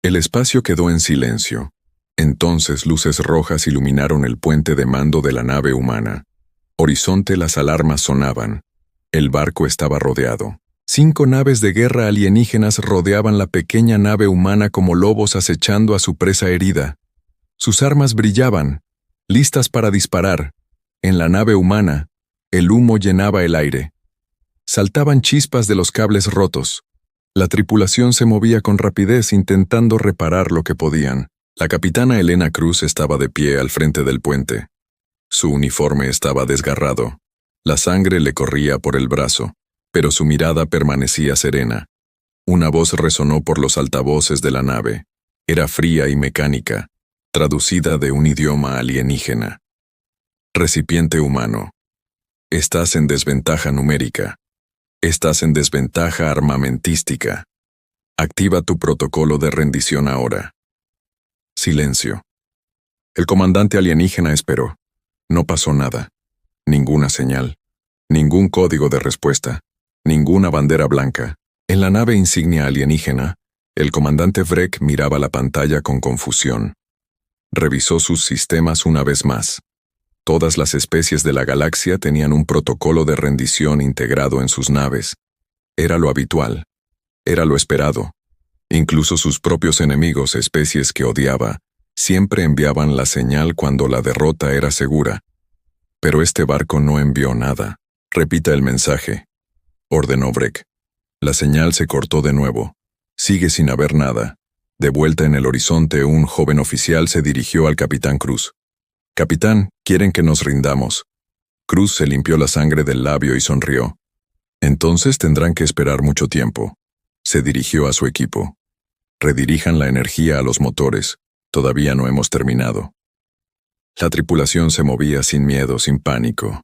El espacio quedó en silencio. Entonces luces rojas iluminaron el puente de mando de la nave humana. Horizonte las alarmas sonaban. El barco estaba rodeado. 5 naves de guerra alienígenas rodeaban la pequeña nave humana como lobos acechando a su presa herida. Sus armas brillaban, listas para disparar. En la nave humana, el humo llenaba el aire. Saltaban chispas de los cables rotos. La tripulación se movía con rapidez intentando reparar lo que podían. La capitana Elena Cruz estaba de pie al frente del puente. Su uniforme estaba desgarrado. La sangre le corría por el brazo, pero su mirada permanecía serena. Una voz resonó por los altavoces de la nave. Era fría y mecánica, traducida de un idioma alienígena. Recipiente humano. Estás en desventaja numérica. Estás en desventaja armamentística. Activa tu protocolo de rendición ahora. Silencio. El comandante alienígena esperó. No pasó nada. Ninguna señal. Ningún código de respuesta. Ninguna bandera blanca. En la nave insignia alienígena, el comandante Vrek miraba la pantalla con confusión. Revisó sus sistemas una vez más. Todas las especies de la galaxia tenían un protocolo de rendición integrado en sus naves. Era lo habitual. Era lo esperado. Incluso sus propios enemigos, especies que odiaba, siempre enviaban la señal cuando la derrota era segura. Pero este barco no envió nada. Repita el mensaje, ordenó Vrek. La señal se cortó de nuevo. Sigue sin haber nada. De vuelta en el horizonte, un joven oficial se dirigió al capitán Cruz. Capitán, quieren que nos rindamos. Cruz se limpió la sangre del labio y sonrió. Entonces tendrán que esperar mucho tiempo. Se dirigió a su equipo. Redirijan la energía a los motores. Todavía no hemos terminado. La tripulación se movía sin miedo, sin pánico.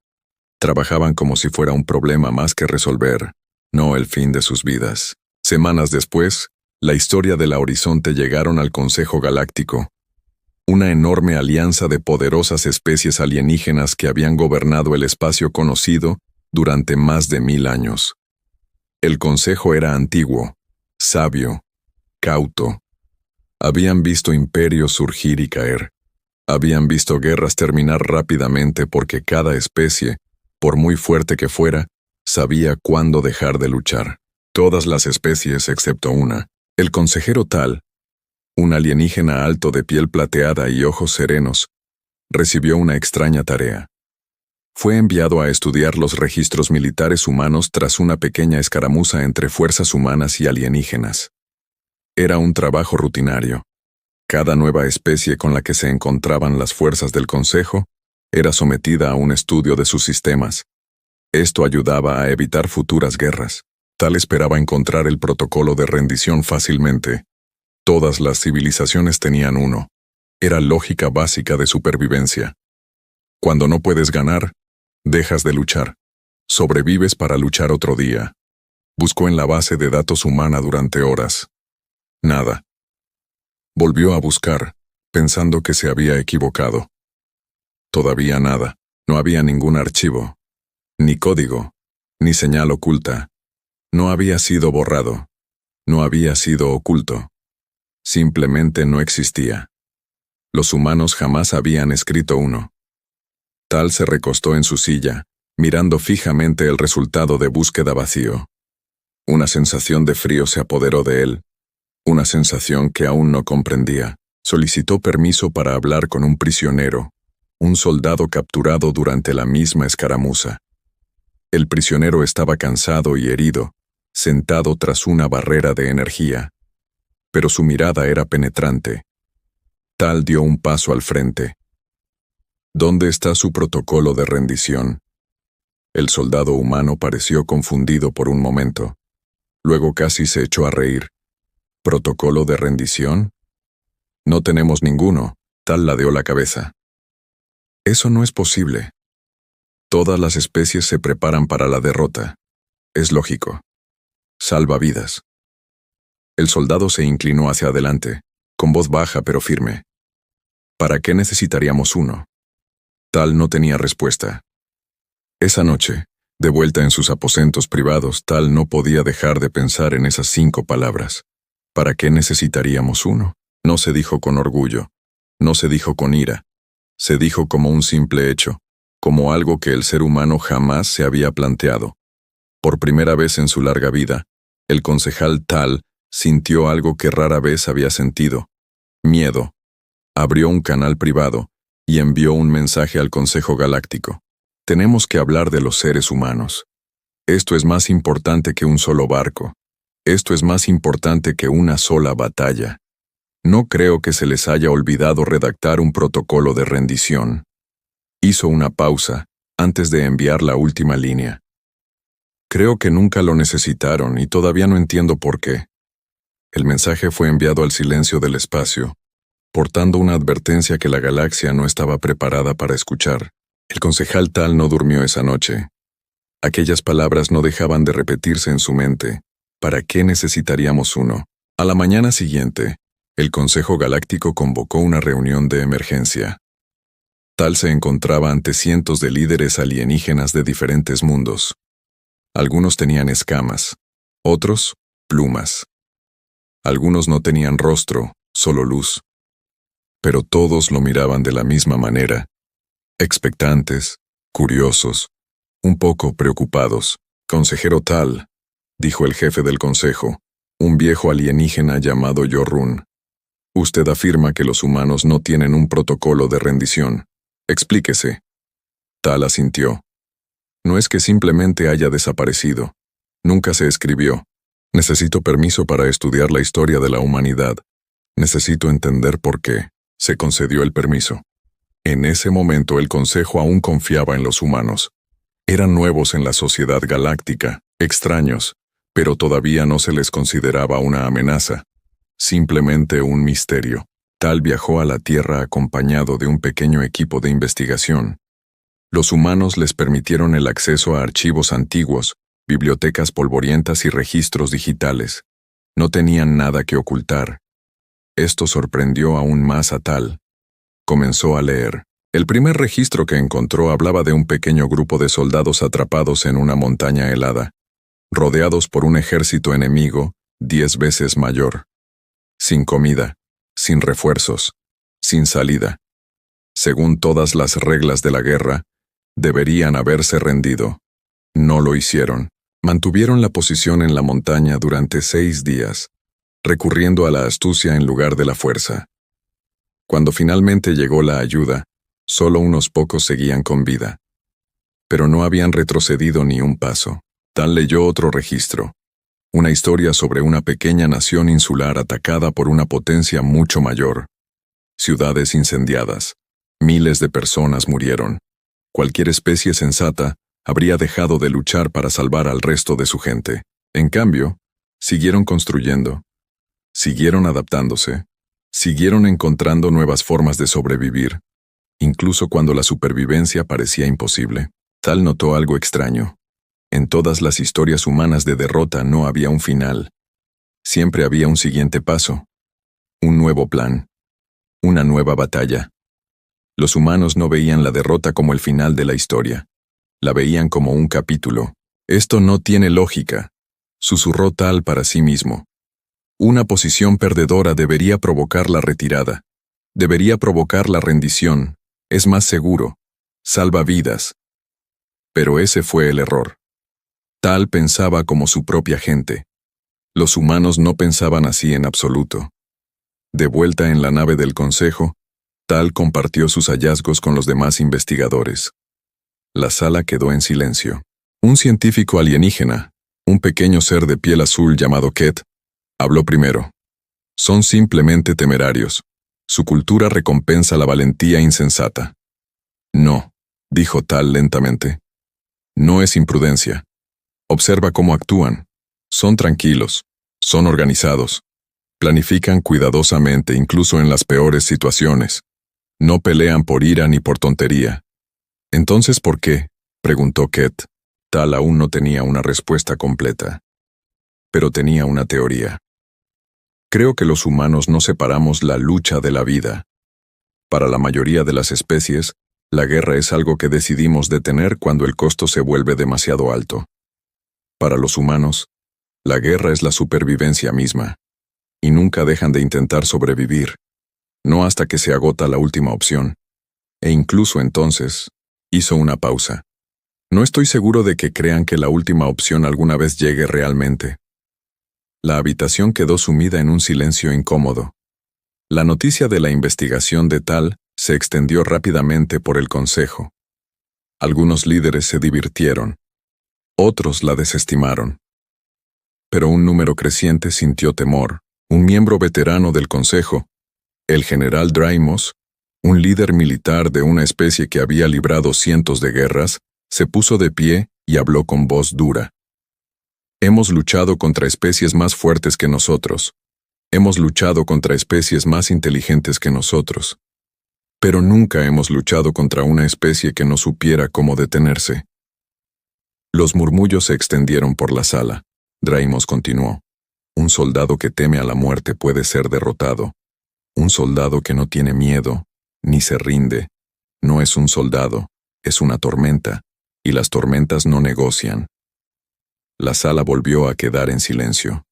Trabajaban como si fuera un problema más que resolver, no el fin de sus vidas. Semanas después, la historia de la Horizonte llegaron al Consejo Galáctico. Una enorme alianza de poderosas especies alienígenas que habían gobernado el espacio conocido durante más de 1000 años. El Consejo era antiguo, sabio, cauto. Habían visto imperios surgir y caer. Habían visto guerras terminar rápidamente porque cada especie, por muy fuerte que fuera, sabía cuándo dejar de luchar. Todas las especies excepto una. El consejero Tal, un alienígena alto de piel plateada y ojos serenos, recibió una extraña tarea. Fue enviado a estudiar los registros militares humanos tras una pequeña escaramuza entre fuerzas humanas y alienígenas. Era un trabajo rutinario. Cada nueva especie con la que se encontraban las fuerzas del Consejo era sometida a un estudio de sus sistemas. Esto ayudaba a evitar futuras guerras. Tal esperaba encontrar el protocolo de rendición fácilmente. Todas las civilizaciones tenían uno. Era lógica básica de supervivencia. Cuando no puedes ganar, dejas de luchar. Sobrevives para luchar otro día. Buscó en la base de datos humana durante horas. Nada. Volvió a buscar, pensando que se había equivocado. Todavía nada. No había ningún archivo, ni código, ni señal oculta. No había sido borrado. No había sido oculto. Simplemente no existía. Los humanos jamás habían escrito uno. Tal se recostó en su silla, mirando fijamente el resultado de búsqueda vacío. Una sensación de frío se apoderó de él. Una sensación que aún no comprendía. Solicitó permiso para hablar con un prisionero, un soldado capturado durante la misma escaramuza. El prisionero estaba cansado y herido, sentado tras una barrera de energía. Pero su mirada era penetrante. Tal dio un paso al frente. ¿Dónde está su protocolo de rendición? El soldado humano pareció confundido por un momento. Luego casi se echó a reír. ¿Protocolo de rendición? No tenemos ninguno. Tal ladeó la cabeza. Eso no es posible. Todas las especies se preparan para la derrota. Es lógico. Salva vidas. El soldado se inclinó hacia adelante, con voz baja pero firme. ¿Para qué necesitaríamos uno? Tal no tenía respuesta. Esa noche, de vuelta en sus aposentos privados, Tal no podía dejar de pensar en esas 5 palabras. ¿Para qué necesitaríamos uno? No se dijo con orgullo, no se dijo con ira, se dijo como un simple hecho, como algo que el ser humano jamás se había planteado. Por primera vez en su larga vida, el concejal Tal sintió algo que rara vez había sentido: miedo. Abrió un canal privado y envió un mensaje al Consejo Galáctico. Tenemos que hablar de los seres humanos. Esto es más importante que un solo barco. Esto es más importante que una sola batalla. No creo que se les haya olvidado redactar un protocolo de rendición. Hizo una pausa antes de enviar la última línea. Creo que nunca lo necesitaron y todavía no entiendo por qué. El mensaje fue enviado al silencio del espacio, portando una advertencia que la galaxia no estaba preparada para escuchar. El concejal Tal no durmió esa noche. Aquellas palabras no dejaban de repetirse en su mente. ¿Para qué necesitaríamos uno? A la mañana siguiente, el Consejo Galáctico convocó una reunión de emergencia. Tal se encontraba ante cientos de líderes alienígenas de diferentes mundos. Algunos tenían escamas, otros, plumas. Algunos no tenían rostro, solo luz. Pero todos lo miraban de la misma manera, expectantes, curiosos, un poco preocupados. Consejero Tal, dijo el jefe del consejo, un viejo alienígena llamado Yorrun. Usted afirma que los humanos no tienen un protocolo de rendición. Explíquese. Tal asintió. No es que simplemente haya desaparecido. Nunca se escribió. Necesito permiso para estudiar la historia de la humanidad. Necesito entender por qué. Se concedió el permiso. En ese momento el Consejo aún confiaba en los humanos. Eran nuevos en la sociedad galáctica, extraños, pero todavía no se les consideraba una amenaza. Simplemente un misterio. Tal viajó a la Tierra acompañado de un pequeño equipo de investigación. Los humanos les permitieron el acceso a archivos antiguos, bibliotecas polvorientas y registros digitales. No tenían nada que ocultar. Esto sorprendió aún más a Tal. Comenzó a leer. El primer registro que encontró hablaba de un pequeño grupo de soldados atrapados en una montaña helada, rodeados por un ejército enemigo 10 veces mayor. Sin comida, sin refuerzos, sin salida. Según todas las reglas de la guerra, deberían haberse rendido. No lo hicieron. Mantuvieron la posición en la montaña durante 6 días, recurriendo a la astucia en lugar de la fuerza. Cuando finalmente llegó la ayuda, solo unos pocos seguían con vida. Pero no habían retrocedido ni un paso. Tal leyó otro registro. Una historia sobre una pequeña nación insular atacada por una potencia mucho mayor. Ciudades incendiadas. Miles de personas murieron. Cualquier especie sensata habría dejado de luchar para salvar al resto de su gente. En cambio, siguieron construyendo. Siguieron adaptándose. Siguieron encontrando nuevas formas de sobrevivir, incluso cuando la supervivencia parecía imposible. Tal notó algo extraño. En todas las historias humanas de derrota no había un final. Siempre había un siguiente paso. Un nuevo plan. Una nueva batalla. Los humanos no veían la derrota como el final de la historia. La veían como un capítulo. Esto no tiene lógica, susurró Tal para sí mismo. Una posición perdedora debería provocar la retirada. Debería provocar la rendición. Es más seguro. Salva vidas. Pero ese fue el error. Tal pensaba como su propia gente. Los humanos no pensaban así en absoluto. De vuelta en la nave del Consejo, Tal compartió sus hallazgos con los demás investigadores. La sala quedó en silencio. Un científico alienígena, un pequeño ser de piel azul llamado Ket, habló primero. Son simplemente temerarios. Su cultura recompensa la valentía insensata. No, dijo Tal lentamente. No es imprudencia. Observa cómo actúan. Son tranquilos. Son organizados. Planifican cuidadosamente incluso en las peores situaciones. No pelean por ira ni por tontería. ¿Entonces por qué?, preguntó Ket. Tal aún no tenía una respuesta completa. Pero tenía una teoría. Creo que los humanos no separamos la lucha de la vida. Para la mayoría de las especies, la guerra es algo que decidimos detener cuando el costo se vuelve demasiado alto. Para los humanos, la guerra es la supervivencia misma. y nunca dejan de intentar sobrevivir, no hasta que se agota la última opción. E incluso entonces, hizo una pausa. No estoy seguro de que crean que la última opción alguna vez llegue realmente. La habitación quedó sumida en un silencio incómodo. La noticia de la investigación de Tal se extendió rápidamente por el consejo. Algunos líderes se divirtieron. Otros la desestimaron. Pero un número creciente sintió temor. Un miembro veterano del consejo, el general Draimos, un líder militar de una especie que había librado cientos de guerras, se puso de pie y habló con voz dura. Hemos luchado contra especies más fuertes que nosotros. Hemos luchado contra especies más inteligentes que nosotros. Pero nunca hemos luchado contra una especie que no supiera cómo detenerse. Los murmullos se extendieron por la sala. Draimos continuó. Un soldado que teme a la muerte puede ser derrotado. Un soldado que no tiene miedo, ni se rinde, no es un soldado, es una tormenta, y las tormentas no negocian. La sala volvió a quedar en silencio.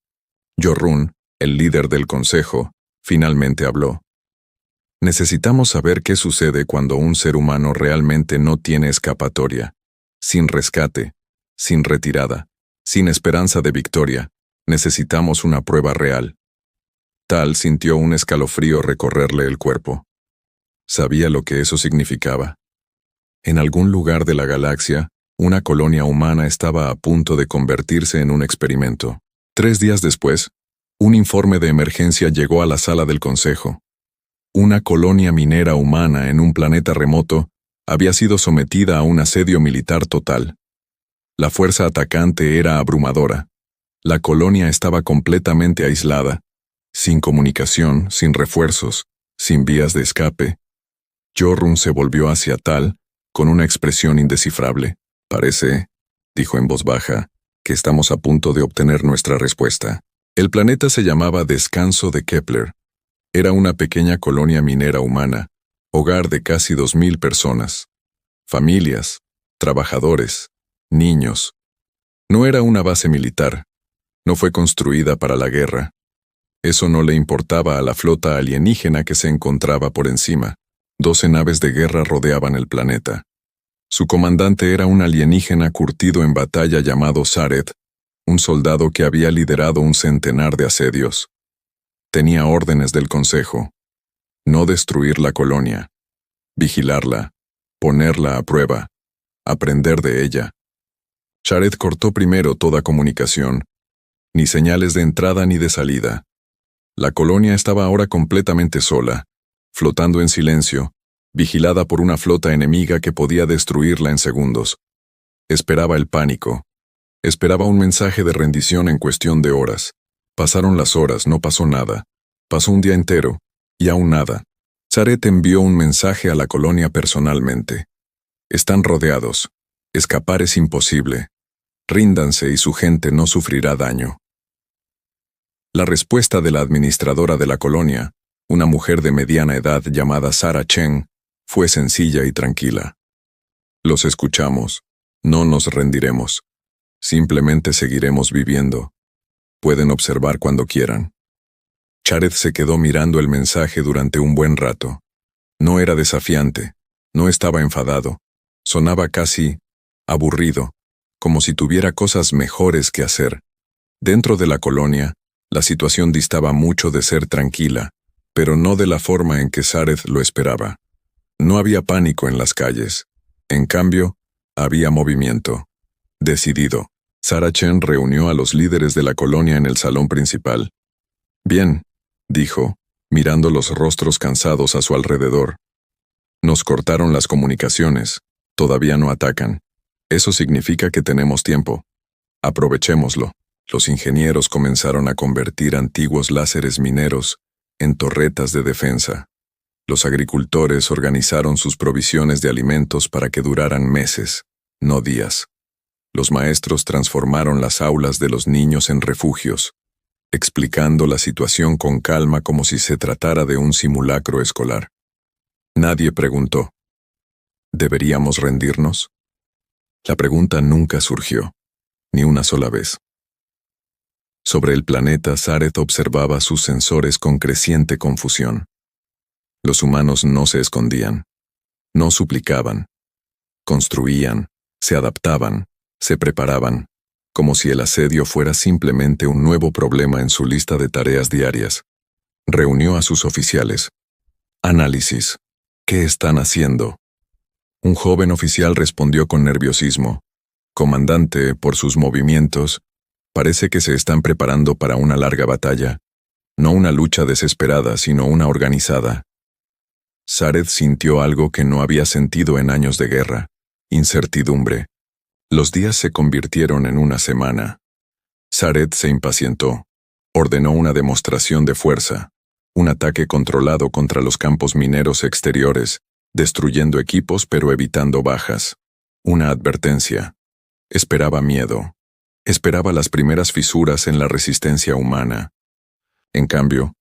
Jorun, el líder del consejo, finalmente habló. Necesitamos saber qué sucede cuando un ser humano realmente no tiene escapatoria, sin rescate, sin retirada, sin esperanza de victoria. Necesitamos una prueba real. Tal sintió un escalofrío recorrerle el cuerpo. Sabía lo que eso significaba. En algún lugar de la galaxia, una colonia humana estaba a punto de convertirse en un experimento. 3 días después, un informe de emergencia llegó a la sala del consejo. Una colonia minera humana en un planeta remoto había sido sometida a un asedio militar total. La fuerza atacante era abrumadora. La colonia estaba completamente aislada, sin comunicación, sin refuerzos, sin vías de escape. Jorun se volvió hacia Tal, con una expresión indescifrable. Parece, dijo en voz baja, que estamos a punto de obtener nuestra respuesta. El planeta se llamaba Descanso de Kepler. Era una pequeña colonia minera humana, hogar de casi 2000 personas. Familias, trabajadores, niños. No era una base militar. No fue construida para la guerra. Eso no le importaba a la flota alienígena que se encontraba por encima. 12 naves de guerra rodeaban el planeta. Su comandante era un alienígena curtido en batalla llamado Zaret, un soldado que había liderado un centenar de asedios. Tenía órdenes del consejo. No destruir la colonia. Vigilarla. Ponerla a prueba. Aprender de ella. Zaret cortó primero toda comunicación. Ni señales de entrada ni de salida. La colonia estaba ahora completamente sola, flotando en silencio, vigilada por una flota enemiga que podía destruirla en segundos. Esperaba el pánico. Esperaba un mensaje de rendición en cuestión de horas. Pasaron las horas, no pasó nada. Pasó un día entero, y aún nada. Zaret envió un mensaje a la colonia personalmente. Están rodeados. Escapar es imposible. Ríndanse y su gente no sufrirá daño. La respuesta de la administradora de la colonia, una mujer de mediana edad llamada Sarah Chen, fue sencilla y tranquila. Los escuchamos. No nos rendiremos. Simplemente seguiremos viviendo. Pueden observar cuando quieran. Zaret se quedó mirando el mensaje durante un buen rato. No era desafiante. No estaba enfadado. Sonaba casi aburrido, como si tuviera cosas mejores que hacer. Dentro de la colonia, la situación distaba mucho de ser tranquila, pero no de la forma en que Zaret lo esperaba. No había pánico en las calles. En cambio, había movimiento. Decidido, Sarah Chen reunió a los líderes de la colonia en el salón principal. Bien, dijo, mirando los rostros cansados a su alrededor. Nos cortaron las comunicaciones. Todavía no atacan. Eso significa que tenemos tiempo. Aprovechémoslo. Los ingenieros comenzaron a convertir antiguos láseres mineros en torretas de defensa. Los agricultores organizaron sus provisiones de alimentos para que duraran meses, no días. Los maestros transformaron las aulas de los niños en refugios, explicando la situación con calma como si se tratara de un simulacro escolar. Nadie preguntó, ¿deberíamos rendirnos? La pregunta nunca surgió, ni una sola vez. Sobre el planeta, Sareth observaba sus sensores con creciente confusión. Los humanos no se escondían, no suplicaban, construían, se adaptaban, se preparaban, como si el asedio fuera simplemente un nuevo problema en su lista de tareas diarias. Reunió a sus oficiales. Análisis. ¿Qué están haciendo? Un joven oficial respondió con nerviosismo. Comandante, por sus movimientos, parece que se están preparando para una larga batalla. No una lucha desesperada, sino una organizada. Sareth sintió algo que no había sentido en años de guerra: incertidumbre. Los días se convirtieron en una semana. Sareth se impacientó. Ordenó una demostración de fuerza, un ataque controlado contra los campos mineros exteriores, destruyendo equipos pero evitando bajas. Una advertencia. Esperaba miedo. Esperaba las primeras fisuras en la resistencia humana. En cambio,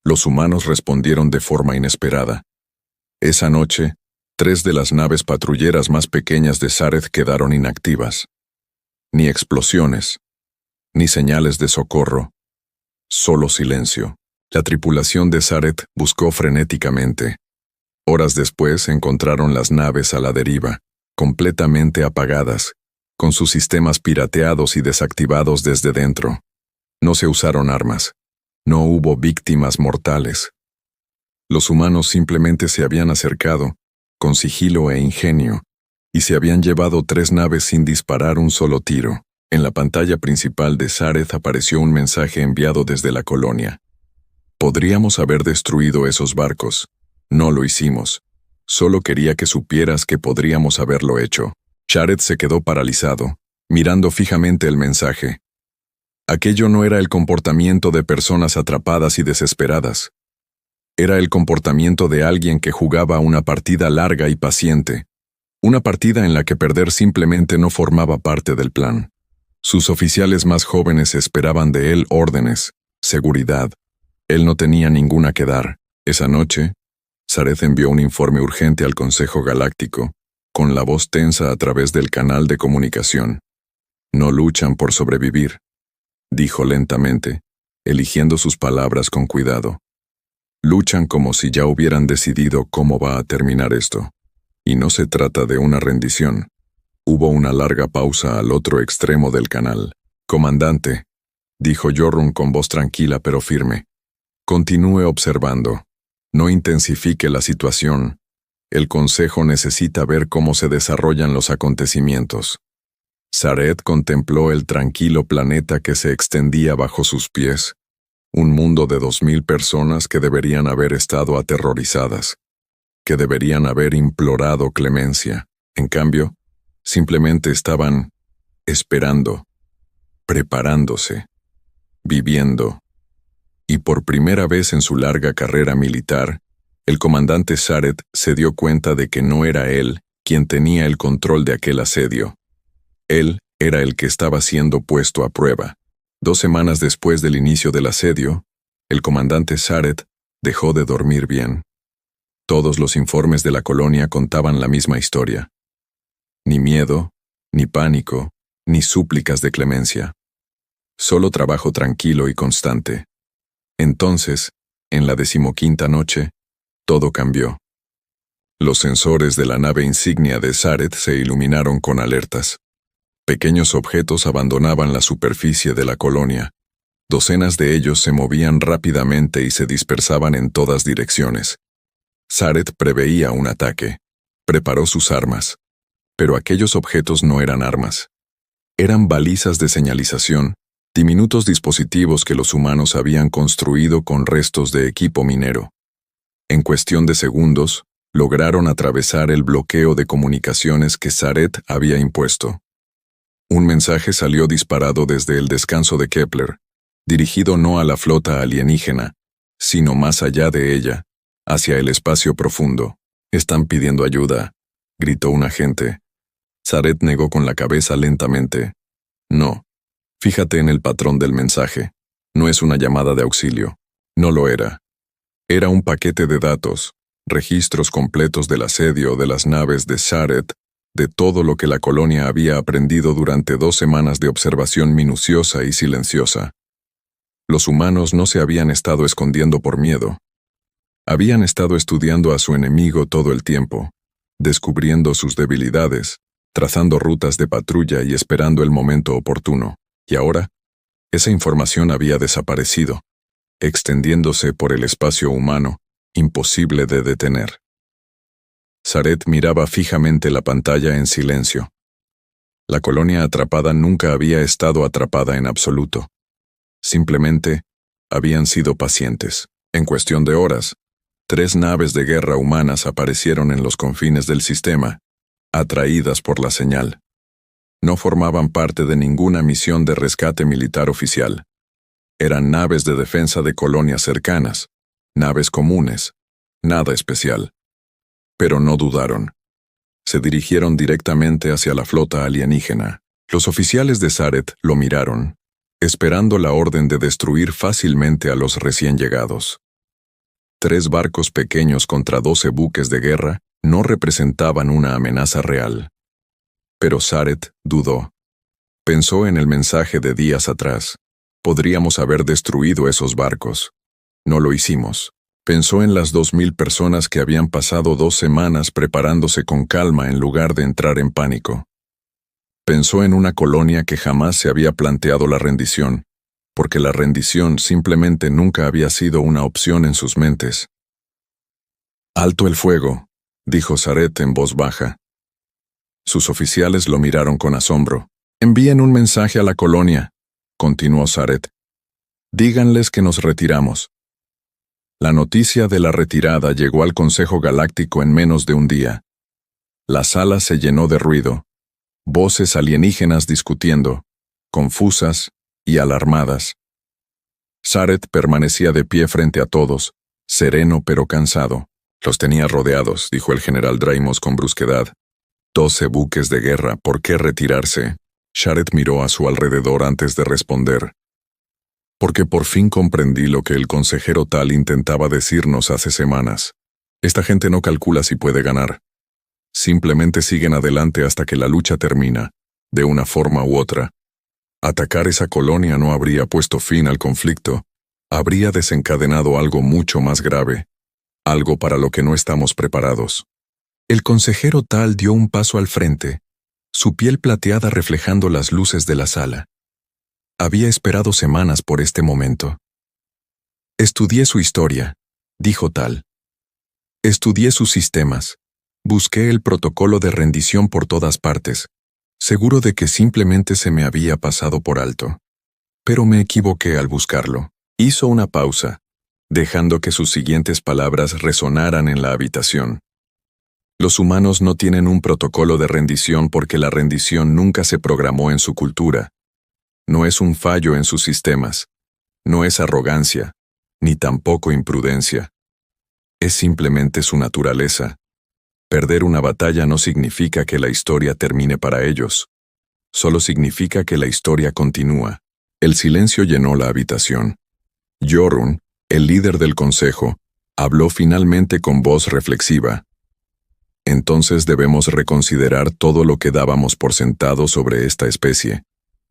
los humanos respondieron de forma inesperada. Esa noche, 3 de las naves patrulleras más pequeñas de Sareth quedaron inactivas. Ni explosiones, ni señales de socorro. Solo silencio. La tripulación de Sareth buscó frenéticamente. Horas después encontraron las naves a la deriva, completamente apagadas, con sus sistemas pirateados y desactivados desde dentro. No se usaron armas. No hubo víctimas mortales. Los humanos simplemente se habían acercado, con sigilo e ingenio, y se habían llevado 3 naves sin disparar un solo tiro. En la pantalla principal de Sareth apareció un mensaje enviado desde la colonia. Podríamos haber destruido esos barcos. No lo hicimos. Solo quería que supieras que podríamos haberlo hecho. Sareth se quedó paralizado, mirando fijamente el mensaje. Aquello no era el comportamiento de personas atrapadas y desesperadas. Era el comportamiento de alguien que jugaba una partida larga y paciente. Una partida en la que perder simplemente no formaba parte del plan. Sus oficiales más jóvenes esperaban de él órdenes, seguridad. Él no tenía ninguna que dar. Esa noche, Sareth envió un informe urgente al Consejo Galáctico, con la voz tensa a través del canal de comunicación. No luchan por sobrevivir, dijo lentamente, eligiendo sus palabras con cuidado. Luchan como si ya hubieran decidido cómo va a terminar esto. Y no se trata de una rendición. Hubo una larga pausa al otro extremo del canal. Comandante, dijo Jorrun con voz tranquila pero firme. Continúe observando. No intensifique la situación. El Consejo necesita ver cómo se desarrollan los acontecimientos. Sareth contempló el tranquilo planeta que se extendía bajo sus pies. Un mundo de 2000 personas que deberían haber estado aterrorizadas, que deberían haber implorado clemencia. En cambio, simplemente estaban esperando, preparándose, viviendo. Y por primera vez en su larga carrera militar, el comandante Sareth se dio cuenta de que no era él quien tenía el control de aquel asedio. Él era el que estaba siendo puesto a prueba. 2 semanas después del inicio del asedio, el comandante Sareth dejó de dormir bien. Todos los informes de la colonia contaban la misma historia. Ni miedo, ni pánico, ni súplicas de clemencia. Solo trabajo tranquilo y constante. Entonces, en la 15ª noche, todo cambió. Los sensores de la nave insignia de Sareth se iluminaron con alertas. Pequeños objetos abandonaban la superficie de la colonia. Docenas de ellos se movían rápidamente y se dispersaban en todas direcciones. Sareth preveía un ataque. Preparó sus armas. Pero aquellos objetos no eran armas. Eran balizas de señalización, diminutos dispositivos que los humanos habían construido con restos de equipo minero. En cuestión de segundos, lograron atravesar el bloqueo de comunicaciones que Sareth había impuesto. Un mensaje salió disparado desde el descanso de Kepler, dirigido no a la flota alienígena, sino más allá de ella, hacia el espacio profundo. «Están pidiendo ayuda», gritó un agente. Sareth negó con la cabeza lentamente. «No. Fíjate en el patrón del mensaje. No es una llamada de auxilio. No lo era. Era un paquete de datos, registros completos del asedio de las naves de Sareth, de todo lo que la colonia había aprendido durante 2 semanas de observación minuciosa y silenciosa. Los humanos no se habían estado escondiendo por miedo. Habían estado estudiando a su enemigo todo el tiempo, descubriendo sus debilidades, trazando rutas de patrulla y esperando el momento oportuno. Y ahora, esa información había desaparecido, extendiéndose por el espacio humano, imposible de detener. Zaret miraba fijamente la pantalla en silencio. La colonia atrapada nunca había estado atrapada en absoluto. Simplemente, habían sido pacientes. En cuestión de horas, 3 naves de guerra humanas aparecieron en los confines del sistema, atraídas por la señal. No formaban parte de ninguna misión de rescate militar oficial. Eran naves de defensa de colonias cercanas, naves comunes, nada especial. Pero no dudaron. Se dirigieron directamente hacia la flota alienígena. Los oficiales de Zaret lo miraron, esperando la orden de destruir fácilmente a los recién llegados. 3 barcos pequeños contra 12 buques de guerra no representaban una amenaza real. Pero Zaret dudó. Pensó en el mensaje de días atrás. Podríamos haber destruido esos barcos. No lo hicimos. Pensó en las 2000 personas que habían pasado 2 semanas preparándose con calma en lugar de entrar en pánico. Pensó en una colonia que jamás se había planteado la rendición, porque la rendición simplemente nunca había sido una opción en sus mentes. «Alto el fuego», dijo Zaret en voz baja. Sus oficiales lo miraron con asombro. «Envíen un mensaje a la colonia», continuó Zaret. «Díganles que nos retiramos». La noticia de la retirada llegó al Consejo Galáctico en menos de un día. La sala se llenó de ruido. Voces alienígenas discutiendo, confusas y alarmadas. Zaret permanecía de pie frente a todos, sereno pero cansado. «Los tenía rodeados», dijo el general Draimos con brusquedad. 12 buques de guerra, ¿por qué retirarse? Zaret miró a su alrededor antes de responder. «Porque por fin comprendí lo que el consejero Tal intentaba decirnos hace semanas. Esta gente no calcula si puede ganar. Simplemente siguen adelante hasta que la lucha termina, de una forma u otra. Atacar esa colonia no habría puesto fin al conflicto, habría desencadenado algo mucho más grave, algo para lo que no estamos preparados». El consejero Tal dio un paso al frente, su piel plateada reflejando las luces de la sala. Había esperado semanas por este momento. «Estudié su historia», dijo Tal. «Estudié sus sistemas. Busqué el protocolo de rendición por todas partes, seguro de que simplemente se me había pasado por alto. Pero me equivoqué al buscarlo». Hizo una pausa, dejando que sus siguientes palabras resonaran en la habitación. «Los humanos no tienen un protocolo de rendición porque la rendición nunca se programó en su cultura. No es un fallo en sus sistemas. No es arrogancia, ni tampoco imprudencia. Es simplemente su naturaleza. Perder una batalla no significa que la historia termine para ellos. Solo significa que la historia continúa». El silencio llenó la habitación. Jorun, el líder del consejo, habló finalmente con voz reflexiva. «Entonces debemos reconsiderar todo lo que dábamos por sentado sobre esta especie.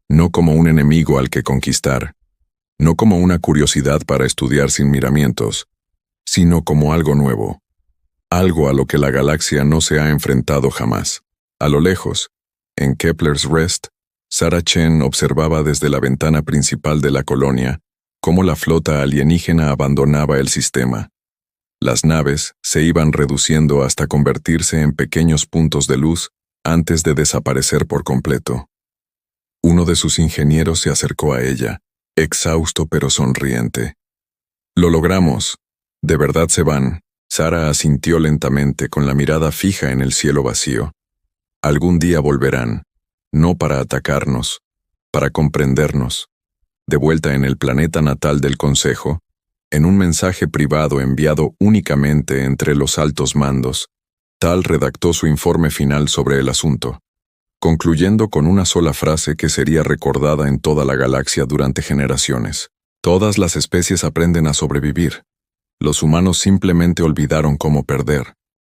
No como un enemigo al que conquistar, no como una curiosidad para estudiar sin miramientos, sino como algo nuevo, algo a lo que la galaxia no se ha enfrentado jamás». A lo lejos, en Kepler's Rest, Sarah Chen observaba desde la ventana principal de la colonia cómo la flota alienígena abandonaba el sistema. Las naves se iban reduciendo hasta convertirse en pequeños puntos de luz antes de desaparecer por completo. Uno de sus ingenieros se acercó a ella, exhausto pero sonriente. «Lo logramos. De verdad se van». Sarah asintió lentamente con la mirada fija en el cielo vacío. «Algún día volverán, no para atacarnos, para comprendernos». De vuelta en el planeta natal del Consejo, en un mensaje privado enviado únicamente entre los altos mandos, Tal redactó su informe final sobre el asunto, concluyendo con una sola frase que sería recordada en toda la galaxia durante generaciones. «Todas las especies aprenden a sobrevivir. Los humanos simplemente olvidaron cómo perder».